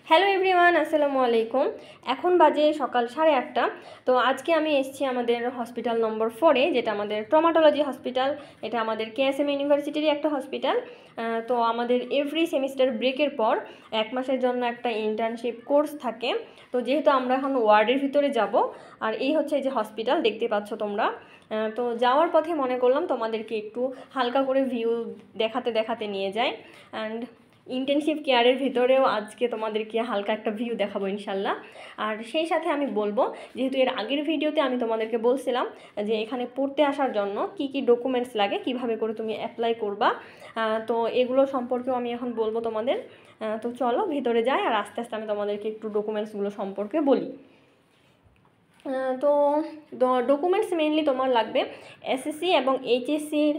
Hello everyone, আসসালামু আলাইকুম। এখন বাজে সকাল 8:30। তো আজকে আমি এসেছি আমাদের হসপিটাল নম্বর 4-এ, যেটা আমাদের ট্রমাটোলজি হসপিটাল। এটা আমাদের কেএসএম ইউনিভার্সিটিরই একটা হসপিটাল। তো আমাদের এভরি সেমিস্টার ব্রেকের পর 1 মাসের জন্য একটা ইন্টার্নশিপ কোর্স থাকে। তো যেহেতু আমরা এখন ওয়ার্ডের ভিতরে যাব, আর এই হচ্ছে এই যে হসপিটাল দেখতে পাচ্ছ তোমরা। তো যাওয়ার পথে মনে করলাম তোমাদেরকে একটু হালকা করে ভিউ দেখাতে দেখাতে নিয়ে যাই। অ্যান্ড ইন্টেনসিভ কেয়ারের ভিতরেও আজকে তোমাদেরকে হালকা একটা ভিউ দেখাবো ইনশাল্লাহ। আর সেই সাথে আমি বলবো, যেহেতু এর আগের ভিডিওতে আমি তোমাদেরকে বলছিলাম যে এখানে পড়তে আসার জন্য কি কি ডকুমেন্টস লাগে, কিভাবে করে তুমি অ্যাপ্লাই করবা, তো এগুলো সম্পর্কেও আমি এখন বলবো তোমাদের। তো চলো ভিতরে যাই, আর আস্তে আস্তে আমি তোমাদেরকে একটু ডকুমেন্টসগুলো সম্পর্কে বলি। তো ডকুমেন্টস মেইনলি তোমার লাগবে এসএসসি এবং এইচএসসির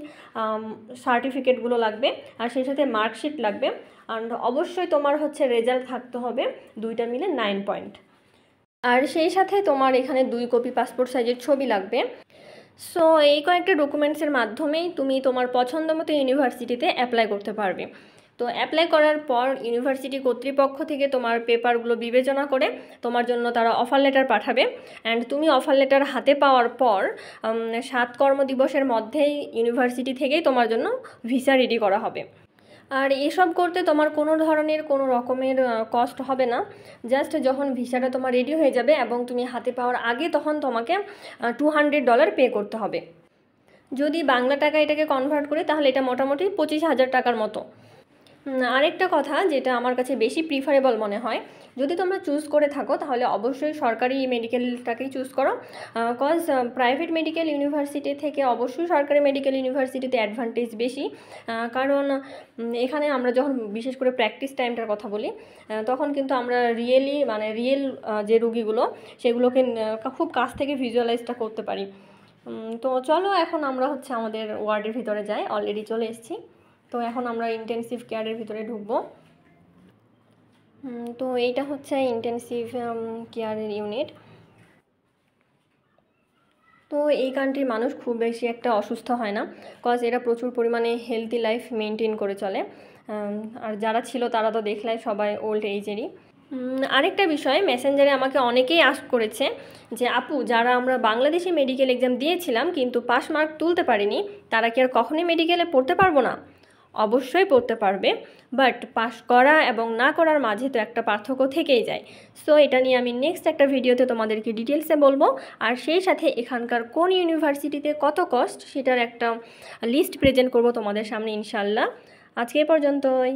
সার্টিফিকেটগুলো লাগবে, আর সেই সাথে মার্কশিট লাগবে। অ্যান্ড অবশ্যই তোমার হচ্ছে রেজাল্ট থাকতে হবে, দুইটা মিলে 9 পয়েন্ট। আর সেই সাথে তোমার এখানে 2 কপি পাসপোর্ট সাইজের ছবি লাগবে। সো এই কয়েকটা ডকুমেন্টসের মাধ্যমেই তুমি তোমার পছন্দ মতো ইউনিভার্সিটিতে অ্যাপ্লাই করতে পারবে। তো অ্যাপ্লাই করার পর ইউনিভার্সিটি কর্তৃপক্ষ থেকে তোমার পেপারগুলো বিবেচনা করে তোমার জন্য তারা অফার লেটার পাঠাবে। অ্যান্ড তুমি অফার লেটার হাতে পাওয়ার পর 7 কর্মদিবসের মধ্যেই ইউনিভার্সিটি থেকেই তোমার জন্য ভিসা রেডি করা হবে। আর এসব করতে তোমার কোনো ধরনের কোনো রকমের কস্ট হবে না। জাস্ট যখন ভিসাটা তোমার রেডি হয়ে যাবে এবং তুমি হাতে পাওয়ার আগে, তখন তোমাকে $200 পে করতে হবে। যদি বাংলা টাকা এটাকে কনভার্ট করে, তাহলে এটা মোটামুটি 25,000 টাকার মতো। আরেকটা কথা যেটা আমার কাছে বেশি প্রিফারেবল মনে হয়, যদি তোমরা চুজ করে থাকো তাহলে অবশ্যই সরকারি মেডিকেলটাকেই চুজ করো। কজ প্রাইভেট মেডিকেল ইউনিভার্সিটি থেকে অবশ্যই সরকারি মেডিকেল ইউনিভার্সিটিতে অ্যাডভান্টেজ বেশি। কারণ এখানে আমরা যখন বিশেষ করে প্র্যাকটিস টাইমটার কথা বলি, তখন কিন্তু আমরা রিয়েল যে রুগীগুলো সেগুলোকে খুব কাছ থেকে ভিজুয়ালাইজটা করতে পারি। তো চলো এখন আমরা হচ্ছে আমাদের ওয়ার্ডের ভিতরে যাই, অলরেডি চলে এসেছি। তো এখন আমরা ইন্টেনসিভ কেয়ারের ভিতরে ঢুকবো। তো এইটা হচ্ছে ইন্টেনসিভ কেয়ারের ইউনিট। তো এই কান্ট্রির মানুষ খুব বেশি একটা অসুস্থ হয় না, কজ এরা প্রচুর পরিমাণে হেলদি লাইফ মেনটেন করে চলে। আর যারা ছিল তারা তো দেখলাই সবাই ওল্ড এইজেরই। আরেকটা বিষয়, মেসেঞ্জারে আমাকে অনেকেই আস্ক করেছে যে আপু, যারা আমরা বাংলাদেশে মেডিকেল এক্সাম দিয়েছিলাম কিন্তু পাস মার্ক তুলতে পারিনি, তারা কি আর কখনোই মেডিকেলে পড়তে পারবো না? অবশ্যই পড়তে পারবে, বাট পাস করা এবং না করার মাঝে তো একটা পার্থক্য থেকেই যায়। সো এটা নিয়ে আমি নেক্সট একটা ভিডিওতে তোমাদেরকে ডিটেলসে বলবো। আর সেই সাথে এখানকার কোন ইউনিভার্সিটিতে কত কস্ট, সেটার একটা লিস্ট প্রেজেন্ট করব তোমাদের সামনে ইনশাল্লাহ। আজকে পর্যন্তই।